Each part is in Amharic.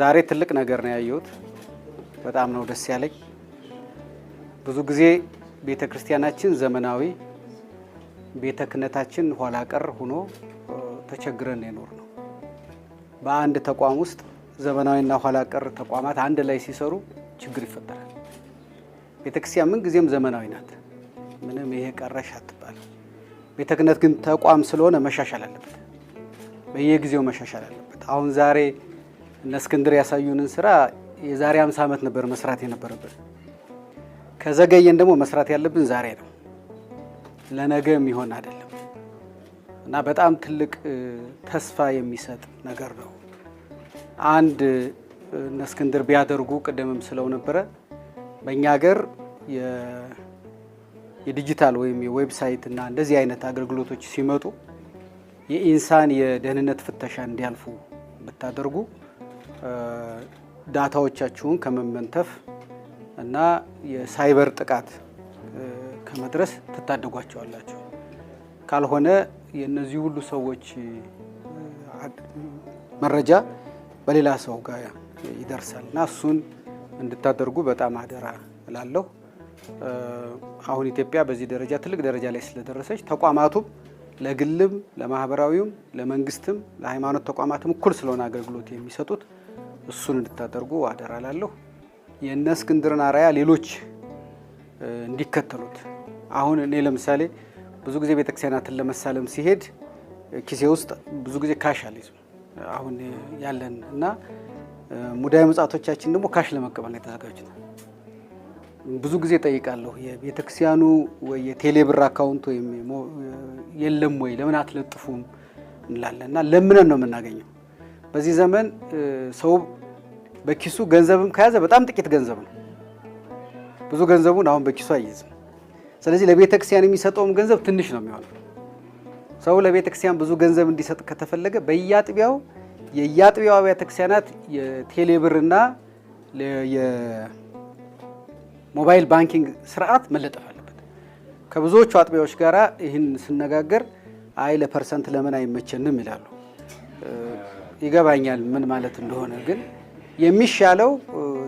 ዛሬ ትልቅ ነገር ነው ያየሁት። በጣም ነው ደስ ያለኝ። ብዙ ጊዜ ቤተክርስቲያናችን ዘመናዊ ቤተ ክህነታችን ኋላ ቀር ሆኖ ተቸግረን የኖር ነው። በአንድ ተቋም ውስጥ ዘመናዊና ኋላ ቀር ተቋማት አንድ ላይ ሲሰሩ ችግር ይፈጠራል። ቤተክርስቲያን ምን ጊዜም ዘመናዊ ናት። ምንም ይሄ ቀረሽ አትባልም። ቤተ ክህነት ግን ተቋም ስለሆነ መሻሻል አለበት። በየጊዜው መሻሻል አለበት። አሁን ዛሬ እነ እስክንድር ያሳዩንን ስራ የዛሬ 50 ዓመት ነበር መስራት የነበረበት። ከዘገየን ደግሞ መስራት ያለብን ዛሬ ነው። ለነገ የሚሆን አይደለም እና በጣም ትልቅ ተስፋ የሚሰጥ ነገር ነው። አንድ እነ እስክንድር ቢያደርጉ ቅድምም ስለው ነበረ በእኛ ሀገር የዲጂታል ወይም የዌብሳይት እና እንደዚህ አይነት አገልግሎቶች ሲመጡ የኢንሳን የደህንነት ፍተሻ እንዲያልፉ ብታደርጉ ዳታዎቻችሁን ከመመንተፍ እና የሳይበር ጥቃት ከመድረስ ትታደጓቸዋላችሁ። ካልሆነ የነዚህ ሁሉ ሰዎች መረጃ በሌላ ሰው ጋር ይደርሳልና እሱን እንድታደርጉ በጣም አደራ እላለሁ። አሁን ኢትዮጵያ በዚህ ደረጃ ትልቅ ደረጃ ላይ ስለደረሰች ተቋማቱም ለግልም ለማህበራዊም ለመንግስትም ለሃይማኖት ተቋማትም እኩል ስለሆነ አገልግሎት የሚሰጡት እሱን እንድታደርጉ አደራ እላለሁ። የእነ እስክንድርን አርአያ ሌሎች እንዲከተሉት። አሁን እኔ ለምሳሌ ብዙ ጊዜ ቤተክርስቲያናትን ለመሳለም ሲሄድ ኪሴ ውስጥ ብዙ ጊዜ ካሽ አልይዝም። አሁን ያለን እና ሙዳየ ምጽዋቶቻችን ደግሞ ካሽ ለመቀበል የተዘጋጁት። ብዙ ጊዜ ጠይቃለሁ የቤተክርስቲያኑ ወይ የቴሌብር አካውንት ወይ የለም ወይ ለምን አትለጥፉም እንላለና ለምነን ነው የምናገኘው። በዚህ ዘመን ሰው በኪሱ ገንዘብም ከያዘ በጣም ጥቂት ገንዘብ ነው። ብዙ ገንዘቡን አሁን በኪሱ አይይዝም። ስለዚህ ለቤተክርስቲያን የሚሰጠውም ገንዘብ ትንሽ ነው የሚሆነው። ሰው ለቤተክርስቲያን ብዙ ገንዘብ እንዲሰጥ ከተፈለገ በየአጥቢያው የየአጥቢያው ቤተክርስቲያናት የቴሌብርና የሞባይል ባንኪንግ ስርዓት መለጠፍ አለበት። ከብዙዎቹ አጥቢያዎች ጋራ ይህን ስነጋገር አይ ለፐርሰንት ለምን አይመቸንም ይላሉ። ይገባኛል ምን ማለት እንደሆነ፣ ግን የሚሻለው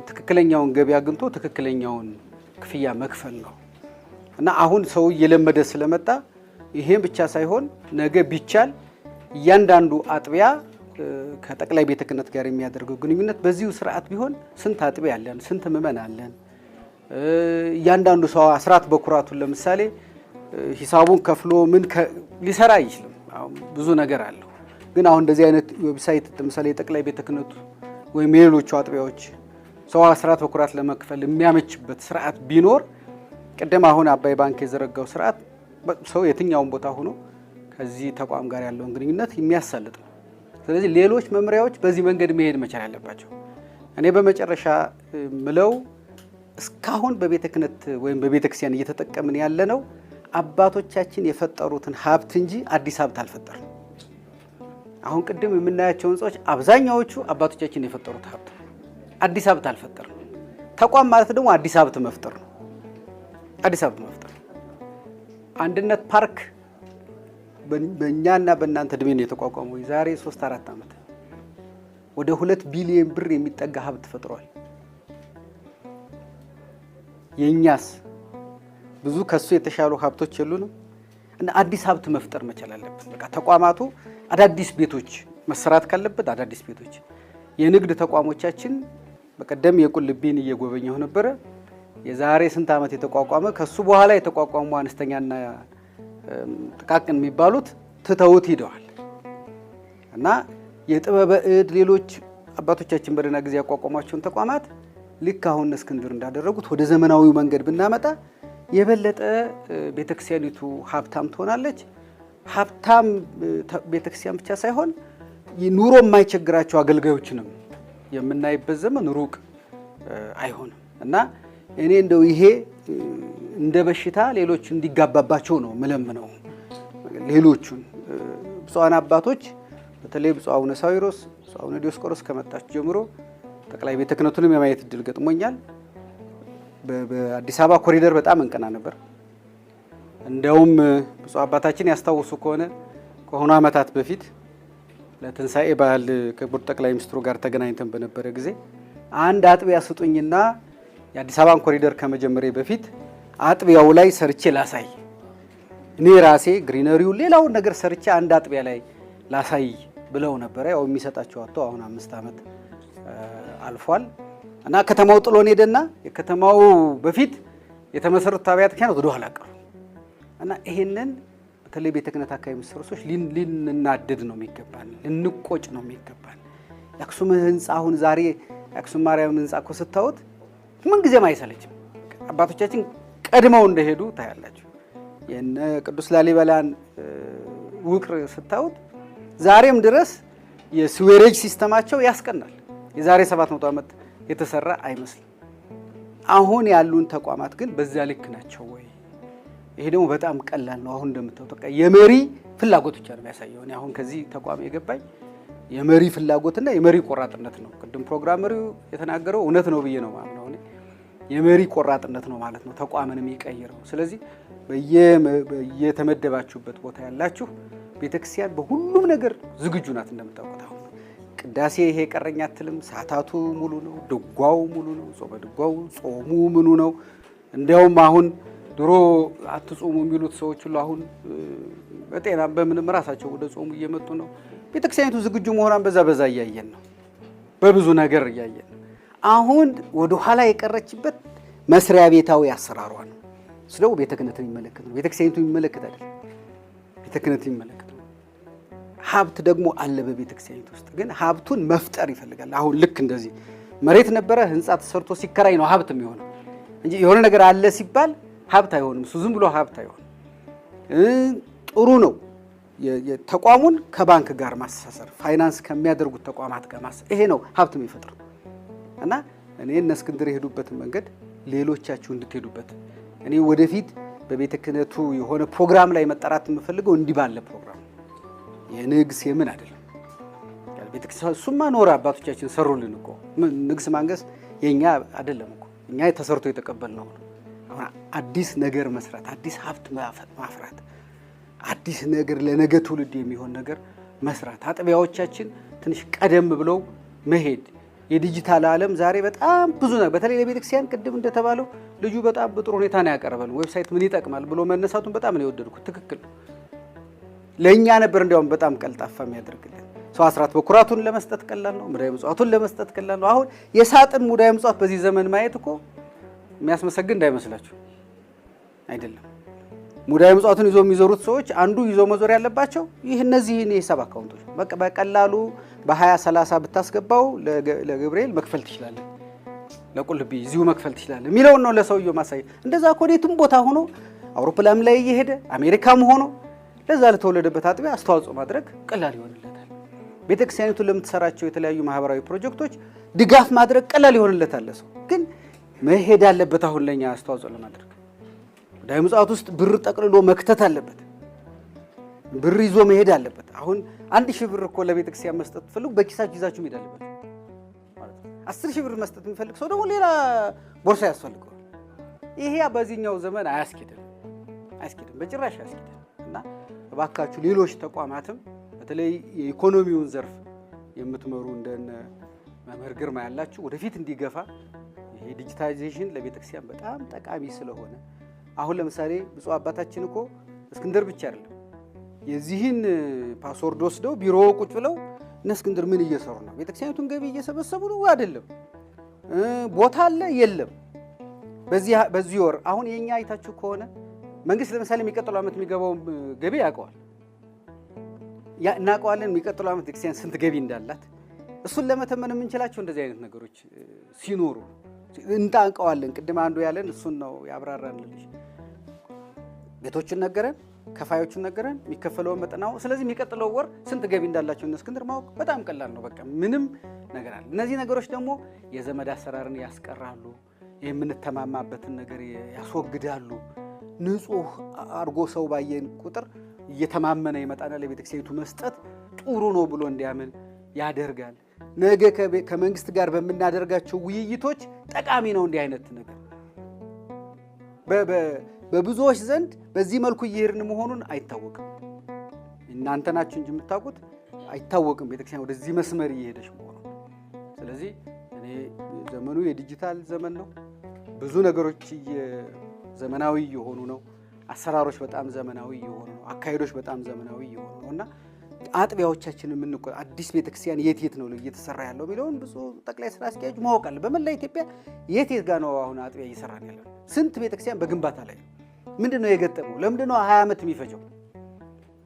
ትክክለኛውን ገቢ አግኝቶ ትክክለኛውን ክፍያ መክፈል ነው እና አሁን ሰው እየለመደ ስለመጣ ይሄን ብቻ ሳይሆን ነገ ቢቻል እያንዳንዱ አጥቢያ ከጠቅላይ ቤተ ክህነት ጋር የሚያደርገው ግንኙነት በዚሁ ስርዓት ቢሆን ስንት አጥቢያ አለን፣ ስንት ምዕመን አለን፣ እያንዳንዱ ሰው አስራት በኩራቱን ለምሳሌ ሂሳቡን ከፍሎ ምን ሊሰራ አይችልም። ብዙ ነገር አለው። ግን አሁን እንደዚህ አይነት ዌብሳይት ለምሳሌ የጠቅላይ ቤተ ክህነቱ ወይም የሌሎቹ አጥቢያዎች ሰው አስራት በኩራት ለመክፈል የሚያመችበት ስርዓት ቢኖር ቅድም አሁን አባይ ባንክ የዘረጋው ስርዓት ሰው የትኛውን ቦታ ሆኖ ከዚህ ተቋም ጋር ያለውን ግንኙነት የሚያሳልጥ ነው። ስለዚህ ሌሎች መምሪያዎች በዚህ መንገድ መሄድ መቻል አለባቸው። እኔ በመጨረሻ ምለው እስካሁን በቤተ ክህነት ወይም በቤተ ክርስቲያን እየተጠቀምን ያለነው አባቶቻችን የፈጠሩትን ሀብት እንጂ አዲስ ሀብት አልፈጠርንም። አሁን ቅድም የምናያቸው ህንጻዎች አብዛኛዎቹ አባቶቻችን የፈጠሩት ሀብት፣ አዲስ ሀብት አልፈጠርንም። ተቋም ማለት ደግሞ አዲስ ሀብት መፍጠር ነው። አዲስ ሀብት መፍጠር አንድነት ፓርክ በእኛና በእናንተ እድሜ ነው የተቋቋመው። ዛሬ 3-4 ዓመት ወደ 2 ቢሊዮን ብር የሚጠጋ ሀብት ፈጥሯል። የኛስ ብዙ ከሱ የተሻሉ ሀብቶች የሉንም እና አዲስ ሀብት መፍጠር መቻል አለብን። በቃ ተቋማቱ አዳዲስ ቤቶች መሰራት ካለበት አዳዲስ ቤቶች፣ የንግድ ተቋሞቻችን በቀደም የቁልቢን እየጎበኘሁ ነበረ። የዛሬ ስንት ዓመት የተቋቋመ ከሱ በኋላ የተቋቋሙ አነስተኛና ጥቃቅን የሚባሉት ትተውት ሂደዋል እና የጥበበ እድ ሌሎች አባቶቻችን በደህና ጊዜ ያቋቋሟቸውን ተቋማት ልክ አሁን እስክንድር እንዳደረጉት ወደ ዘመናዊው መንገድ ብናመጣ የበለጠ ቤተክርስቲያኒቱ ሀብታም ትሆናለች። ሀብታም ቤተክርስቲያን ብቻ ሳይሆን ኑሮ የማይቸግራቸው አገልጋዮችንም የምናይበት ዘመን ሩቅ አይሆንም እና እኔ እንደው ይሄ እንደ በሽታ ሌሎች እንዲጋባባቸው ነው ምለምነው። ሌሎቹን ብፁዓን አባቶች በተለይ ብፁዕ አቡነ ሳዊሮስ፣ ብፁዕ አቡነ ዲዮስቆሮስ ከመጣች ጀምሮ ጠቅላይ ቤተ ክህነቱንም የማየት እድል ገጥሞኛል። በአዲስ አበባ ኮሪደር በጣም እንቀና ነበር። እንደውም ብፁዕ አባታችን ያስታውሱ ከሆነ ከሆኑ ዓመታት በፊት ለትንሳኤ በዓል ክቡር ጠቅላይ ሚኒስትሩ ጋር ተገናኝተን በነበረ ጊዜ አንድ አጥቢያ ስጡኝና የአዲስ አበባን ኮሪደር ከመጀመሪያ በፊት አጥቢያው ላይ ሰርቼ ላሳይ፣ እኔ ራሴ ግሪነሪው ሌላውን ነገር ሰርቼ አንድ አጥቢያ ላይ ላሳይ ብለው ነበር። ያው የሚሰጣቸው አጥቶ አሁን 5 ዓመት አልፏል እና ከተማው ጥሎን ሄደና የከተማው በፊት የተመሰረቱ አብያተ ክርስቲያናት ወደ ኋላ ቀሩ እና ይሄንን በተለይ ቤተ ክህነት አካባቢ መስርሶች ልንናደድ ነው የሚገባን፣ ልንቆጭ ነው የሚገባን። የአክሱም ህንጻ አሁን ዛሬ የአክሱም ማርያም ህንጻ እኮ ስታዩት ምን ጊዜም አይሰለችም። አባቶቻችን ቀድመው እንደሄዱ ታያላችሁ። የነ ቅዱስ ላሊበላን ውቅር ስታዩት ዛሬም ድረስ የስዌሬጅ ሲስተማቸው ያስቀናል። የዛሬ 700 ዓመት የተሰራ አይመስልም። አሁን ያሉን ተቋማት ግን በዛ ልክ ናቸው ወይ? ይሄ ደግሞ በጣም ቀላል ነው። አሁን እንደምታዩት በቃ የመሪ ፍላጎት ብቻ ነው የሚያሳየው። እኔ አሁን ከዚህ ተቋም የገባኝ የመሪ ፍላጎትና የመሪ ቆራጥነት ነው። ቅድም ፕሮግራመሩ የተናገረው እውነት ነው ብዬ ነው ማምነው። እኔ የመሪ ቆራጥነት ነው ማለት ነው ተቋምን የሚቀይረው። ስለዚህ በየተመደባችሁበት ቦታ ያላችሁ ቤተክርስቲያን በሁሉም ነገር ዝግጁ ናት። እንደምታውቁት አሁን ቅዳሴ ይሄ ቀረኛ አትልም። ሰዓታቱ ሙሉ ነው። ድጓው ሙሉ ነው። ጾመ ድጓው ጾሙ ምኑ ነው። እንዲያውም አሁን ድሮ አትጾሙ የሚሉት ሰዎች ሁሉ አሁን በጤናም በምንም ራሳቸው ወደ ጾሙ እየመጡ ነው። ቤተክርስቲያኒቱ ዝግጁ መሆኗን በዛ እያየን ነው። በብዙ ነገር እያየን ነው። አሁን ወደ ኋላ የቀረችበት መስሪያ ቤታዊ አሰራሯ ነው። ስለው ቤተ ክህነትን የሚመለከት ነው። ቤተክርስቲያኒቱ የሚመለከት አይደለም። ቤተ ክህነትን የሚመለከት ነው። ሀብት ደግሞ አለ በቤተክርስቲያኒቱ ውስጥ፣ ግን ሀብቱን መፍጠር ይፈልጋል። አሁን ልክ እንደዚህ መሬት ነበረ ህንጻ ተሰርቶ ሲከራይ ነው ሀብት የሚሆነው እንጂ የሆነ ነገር አለ ሲባል ሀብት አይሆንም። እሱ ዝም ብሎ ሀብት አይሆንም። ጥሩ ነው የተቋሙን ከባንክ ጋር ማስተሳሰር፣ ፋይናንስ ከሚያደርጉት ተቋማት ጋር ይሄ ነው ሀብት የሚፈጥረው እና እኔ እነ እስክንድር የሄዱበትን መንገድ ሌሎቻችሁ እንድትሄዱበት። እኔ ወደፊት በቤተ ክህነቱ የሆነ ፕሮግራም ላይ መጠራት የምፈልገው እንዲህ ባለ ፕሮግራም የንግስ የምን አይደለም። ቤተ ክርስቲያን እሱማ ኖረ አባቶቻችን ሰሩልን እኮ ንግስ ማንገስ የኛ አይደለም እኮ እኛ ተሰርቶ የተቀበልነው ነው። አሁን አዲስ ነገር መስራት፣ አዲስ ሀብት ማፍራት፣ አዲስ ነገር ለነገ ትውልድ የሚሆን ነገር መስራት፣ አጥቢያዎቻችን ትንሽ ቀደም ብለው መሄድ። የዲጂታል ዓለም ዛሬ በጣም ብዙ ነው። በተለይ ለቤተክርስቲያን ቅድም እንደተባለው ልጁ በጣም በጥሩ ሁኔታ ነው ያቀርበልን። ዌብሳይት ምን ይጠቅማል ብሎ መነሳቱን በጣም ነው የወደድኩት። ትክክል ነው። ለእኛ ነበር እንዲያውም በጣም ቀልጣፋ የሚያደርግልን። ሰው አስራት በኩራቱን ለመስጠት ቀላል ነው። ሙዳየ ምጽዋቱን ለመስጠት ቀላል ነው። አሁን የሳጥን ሙዳየ ምጽዋት በዚህ ዘመን ማየት እኮ የሚያስመሰግን እንዳይመስላችሁ አይደለም። ሙዳየ ምጽዋቱን ይዞ የሚዞሩት ሰዎች አንዱ ይዞ መዞር ያለባቸው እነዚህን የሂሳብ አካውንቶች በቃ በቀላሉ በ20-30 ብታስገባው ለገብርኤል መክፈል ትችላለህ፣ ለቁልቢ እዚሁ መክፈል ትችላለህ የሚለውን ነው ለሰውየው ማሳየት። እንደዛ እኮ የትም ቦታ ሆኖ አውሮፕላን ላይ እየሄደ አሜሪካም ሆኖ ለዛ ለተወለደበት አጥቢያ አስተዋጽኦ ማድረግ ቀላል ይሆንለታል። ቤተክርስቲያኒቱ ለምትሰራቸው የተለያዩ ማህበራዊ ፕሮጀክቶች ድጋፍ ማድረግ ቀላል ይሆንለታል። ሰው ግን መሄድ አለበት። አሁን ለኛ አስተዋጽኦ ለማድረግ ሙዳየ ምጽዋት ውስጥ ብር ጠቅልሎ መክተት አለበት። ብር ይዞ መሄድ አለበት። አሁን 1000 ብር እኮ ለቤተክርስቲያን መስጠት ትፈልጉ በኪሳችሁ ይዛችሁ መሄድ አለበት ማለት ነው። 10000 ብር መስጠት የሚፈልግ ሰው ደግሞ ሌላ ቦርሳ ያስፈልገዋል። ይሄ በዚህኛው ዘመን አያስኬድም፣ በጭራሽ አያስኬድም። እና እባካችሁ ሌሎች ተቋማትም በተለይ የኢኮኖሚውን ዘርፍ የምትመሩ እንደነ መምህር ግርማ ያላችሁ ወደፊት እንዲገፋ ይሄ ዲጂታላይዜሽን ለቤተክርስቲያን በጣም ጠቃሚ ስለሆነ አሁን ለምሳሌ ብፁዕ አባታችን እኮ እስክንድር ብቻ አይደለም የዚህን ፓስወርድ ወስደው ቢሮ ቁጭ ብለው እነ እስክንድር ምን እየሰሩ ነው? ቤተክርስቲያኒቱን ገቢ እየሰበሰቡ ነው አይደለም? ቦታ አለ የለም? በዚህ ወር አሁን የኛ አይታችሁ ከሆነ መንግስት ለምሳሌ የሚቀጥለው ዓመት የሚገባው ገቢ ያውቀዋል፣ እናውቀዋለን። የሚቀጥለው ዓመት ቤተክርስቲያን ስንት ገቢ እንዳላት እሱን ለመተመን የምንችላቸው እንደዚህ አይነት ነገሮች ሲኖሩ እንጣንቀዋለን። ቅድም አንዱ ያለን እሱን ነው ያብራራንልሽ። ቤቶችን ነገረን፣ ከፋዮቹን ነገረን፣ የሚከፈለውን መጠናው። ስለዚህ የሚቀጥለው ወር ስንት ገቢ እንዳላቸው እነ እስክንድር ማወቅ በጣም ቀላል ነው። በቃ ምንም ነገር አለ። እነዚህ ነገሮች ደግሞ የዘመድ አሰራርን ያስቀራሉ፣ የምንተማማበትን ነገር ያስወግዳሉ። ንጹህ አርጎ ሰው ባየን ቁጥር እየተማመነ ይመጣና ለቤተክርስቲያኒቱ መስጠት ጥሩ ነው ብሎ እንዲያምን ያደርጋል። ነገ ከመንግስት ጋር በምናደርጋቸው ውይይቶች ጠቃሚ ነው እንዲህ አይነት ነገር። በብዙዎች ዘንድ በዚህ መልኩ እየሄድን መሆኑን አይታወቅም። እናንተ ናችሁ እንጂ የምታውቁት አይታወቅም ቤተክርስቲያን ወደዚህ መስመር እየሄደች መሆኑ። ስለዚህ እኔ ዘመኑ የዲጂታል ዘመን ነው። ብዙ ነገሮች ዘመናዊ የሆኑ ነው። አሰራሮች በጣም ዘመናዊ የሆኑ ነው። አካሄዶች በጣም ዘመናዊ የሆኑ ነውና አጥቢያዎቻችንን አዲስ ቤተክርስቲያን የት ነው እየተሰራ ያለው የሚለውን ብዙ ጠቅላይ ስራ አስኪያጅ ማወቅ አለ። በመላ ኢትዮጵያ የት ጋር ነው አሁን አጥቢያ እየሰራን ያለው? ስንት ቤተክርስቲያን በግንባታ ላይ ነው? ምንድነው የገጠመው? ለምንድነው 20 ዓመት የሚፈጀው?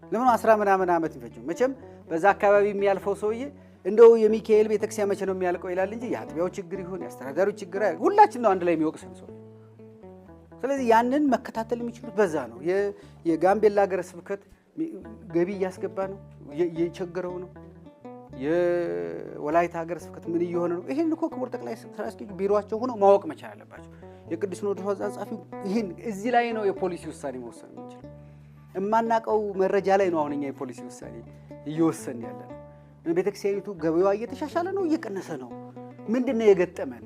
ለምን 10 ምናምን ዓመት የሚፈጀው? መቼም በዛ አካባቢ የሚያልፈው ሰውዬ እንደው የሚካኤል ቤተክርስቲያን መቼ ነው የሚያልቀው ይላል እንጂ የአጥቢያው ችግር ይሁን የአስተዳዳሪው ችግር ሁላችን ነው አንድ ላይ የሚወቅሰን ሰው። ስለዚህ ያንን መከታተል የሚችሉት በዛ ነው። የጋምቤላ ሀገረ ስብከት ገቢ እያስገባ ነው፣ እየቸገረው ነው። የወላይታ ሀገረ ስብከት ምን እየሆነ ነው? ይሄን እኮ ክቡር ጠቅላይ ስራ አስኪያጁ ቢሮአቸው ሆነው ማወቅ መቻል አለባቸው። የቅዱስ ሲኖዶስ ጸሐፊው ይሄን እዚህ ላይ ነው የፖሊሲ ውሳኔ መወሰን የሚችለው። የማናውቀው መረጃ ላይ ነው አሁን እኛ የፖሊሲ ውሳኔ እየወሰን ያለ ነው። ቤተክርስቲያኒቱ ገበያዋ እየተሻሻለ ነው እየቀነሰ ነው? ምንድነው የገጠመን?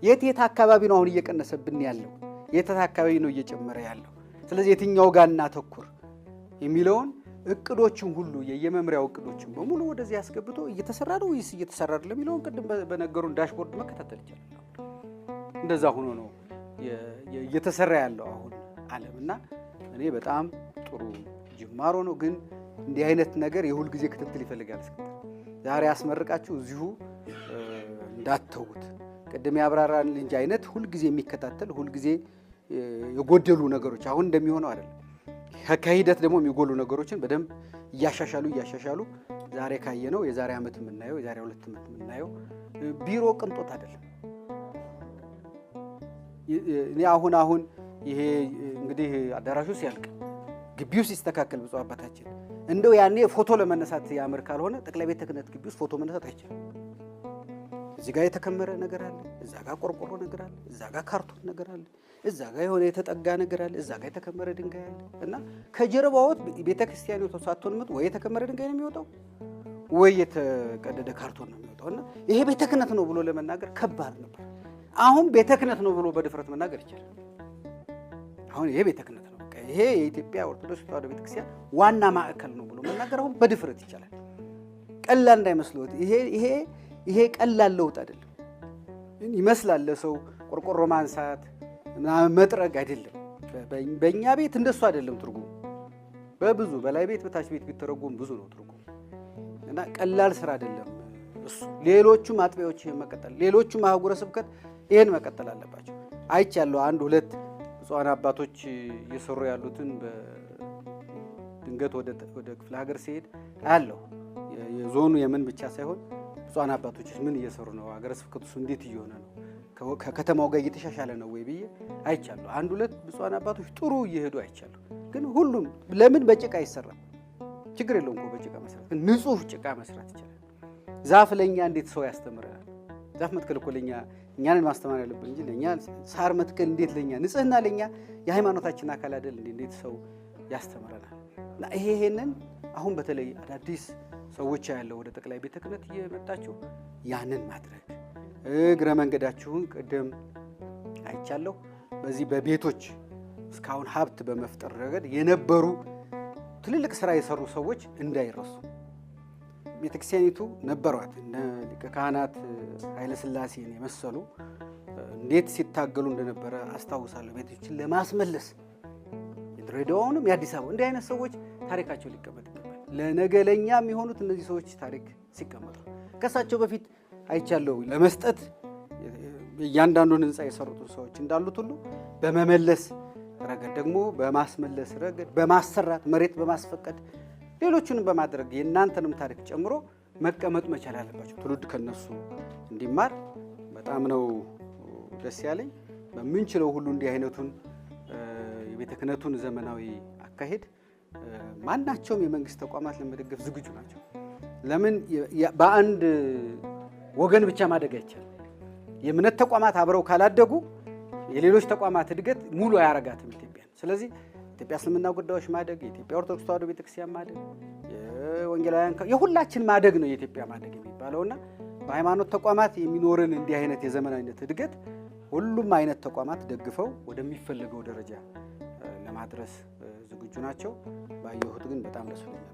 የት አካባቢ ነው አሁን እየቀነሰብን ያለው? የት አካባቢ ነው እየጨመረ ያለው? ስለዚህ የትኛው ጋር እናተኩር የሚለውን እቅዶችን ሁሉ የየመምሪያው እቅዶችን በሙሉ ወደዚህ ያስገብቶ እየተሰራ ነው ወይስ እየተሰራ አይደለም የሚለውን ቅድም በነገሩን ዳሽቦርድ መከታተል ይችላል። እንደዛ ሆኖ ነው እየተሰራ ያለው አሁን ዓለምና እኔ በጣም ጥሩ ጅማሮ ነው። ግን እንዲህ አይነት ነገር የሁል ጊዜ ክትትል ይፈልጋል። ዛሬ አስመርቃችሁ እዚሁ እንዳትተውት። ቅድም ያብራራን እንጂ አይነት ሁል ጊዜ የሚከታተል ሁል ጊዜ የጎደሉ ነገሮች አሁን እንደሚሆነው አይደለም። ከሂደት ደግሞ የሚጎሉ ነገሮችን በደንብ እያሻሻሉ ዛሬ ካየነው የዛሬ ዓመት የምናየው የዛሬ 2 ዓመት የምናየው ቢሮ ቅንጦት አይደለም። እኔ አሁን ይሄ እንግዲህ አዳራሹ ሲያልቅ ግቢው ሲስተካከል ብፁዕ አባታችን እንደው ያኔ ፎቶ ለመነሳት ያምር ካልሆነ ጠቅላይ ቤተ ክህነት ግቢ ውስጥ ፎቶ መነሳት አይቻልም። እዚህ ጋር የተከመረ ነገር አለ፣ እዛ ጋር ቆርቆሮ ነገር አለ፣ እዛ ጋር ካርቶን ነገር አለ፣ እዛ ጋር የሆነ የተጠጋ ነገር አለ፣ እዛ ጋር የተከመረ ድንጋይ አለ እና ከጀርባዎት ቤተክርስቲያኒቱ ሳትሆን ወይ የተከመረ ድንጋይ ነው የሚወጣው ወይ የተቀደደ ካርቶን ነው የሚወጣው እና ይሄ ቤተ ክህነት ነው ብሎ ለመናገር ከባድ ነበር። አሁን ቤተ ክህነት ነው ብሎ በድፍረት መናገር ይቻላል። አሁን ይሄ ቤተ ክህነት ነው፣ ይሄ የኢትዮጵያ ኦርቶዶክስ ተዋሕዶ ቤተክርስቲያን ዋና ማዕከል ነው ብሎ መናገር አሁን በድፍረት ይቻላል። ቀላል እንዳይመስሉት ይሄ ቀላል ለውጥ አይደለም ይመስላል ለሰው። ቆርቆሮ ማንሳት መጥረግ አይደለም። በእኛ ቤት እንደሱ አይደለም ትርጉሙ። በብዙ በላይ ቤት በታች ቤት ቢተረጎም ብዙ ነው ትርጉሙ እና ቀላል ስራ አይደለም እሱ። ሌሎቹም አጥቢያዎች ይሄን መቀጠል፣ ሌሎቹም አህጉረ ስብከት ይሄን መቀጠል አለባቸው። አይቻለሁ 1-2 ብፁዓን አባቶች እየሰሩ ያሉትን በድንገት ወደ ክፍለ ሀገር ሲሄድ አያለሁ። የዞኑ የምን ብቻ ሳይሆን ብፁዓን አባቶች ምን እየሰሩ ነው፣ ሀገረ ስብከቱስ እንዴት እየሆነ ነው፣ ከከተማው ጋር እየተሻሻለ ነው ወይ ብዬ አይቻለሁ። 1-2 ብፁዓን አባቶች ጥሩ እየሄዱ አይቻለሁ። ግን ሁሉም ለምን በጭቃ አይሰራም? ችግር የለውም እኮ በጭቃ መስራት፣ ግን ንጹህ ጭቃ መስራት ይችላል። ዛፍ ለኛ እንዴት ሰው ያስተምረናል? ዛፍ መትከል እኮ ለኛ እኛን ማስተማር ያለብን እንጂ ለኛ ሳር መትከል እንዴት ለኛ ንጽህና ለኛ የሃይማኖታችን አካል አይደል? እንዴት ሰው ያስተምረናል? እና ይሄንን አሁን በተለይ አዳዲስ ሰዎች ያለው ወደ ጠቅላይ ቤተ ክህነት እየመጣችሁ ያንን ማድረግ እግረ መንገዳችሁን ቅድም አይቻለሁ። በዚህ በቤቶች እስካሁን ሀብት በመፍጠር ረገድ የነበሩ ትልልቅ ስራ የሰሩ ሰዎች እንዳይረሱ። ቤተክርስቲያኒቱ ነበሯት እነ ሊቀ ካህናት ኃይለ ሥላሴን የመሰሉ እንዴት ሲታገሉ እንደነበረ አስታውሳለሁ። ቤቶችን ለማስመለስ የድሬዳዋውንም የአዲስ አበባ እንዲህ አይነት ሰዎች ታሪካቸው ሊቀመጥ ይገባል። ለነገ ለኛ የሚሆኑት እነዚህ ሰዎች ታሪክ ሲቀመጡ ከሳቸው በፊት አይቻለሁ። ለመስጠት እያንዳንዱን ህንፃ የሰሩት ሰዎች እንዳሉት ሁሉ በመመለስ ረገድ ደግሞ በማስመለስ ረገድ በማሰራት መሬት በማስፈቀድ ሌሎቹንም በማድረግ የእናንተንም ታሪክ ጨምሮ መቀመጥ መቻል አለባቸው። ትውልድ ከነሱ እንዲማር በጣም ነው ደስ ያለኝ። በምንችለው ሁሉ እንዲህ አይነቱን የቤተ ክህነቱን ዘመናዊ አካሄድ ማናቸውም የመንግስት ተቋማት ለመደገፍ ዝግጁ ናቸው። ለምን በአንድ ወገን ብቻ ማደግ አይቻልም። የእምነት ተቋማት አብረው ካላደጉ የሌሎች ተቋማት እድገት ሙሉ አያረጋትም ኢትዮጵያን። ስለዚህ ኢትዮጵያ እስልምና ጉዳዮች ማደግ፣ የኢትዮጵያ ኦርቶዶክስ ተዋሕዶ ቤተክርስቲያን ማደግ፣ የወንጌላውያን የሁላችን ማደግ ነው የኢትዮጵያ ማደግ የሚባለውና በሃይማኖት ተቋማት የሚኖርን እንዲህ አይነት የዘመናዊነት እድገት ሁሉም አይነት ተቋማት ደግፈው ወደሚፈልገው ደረጃ ለማድረስ ዝግጁ ናቸው። ባየሁት ግን በጣም ደስ ብሎኛል።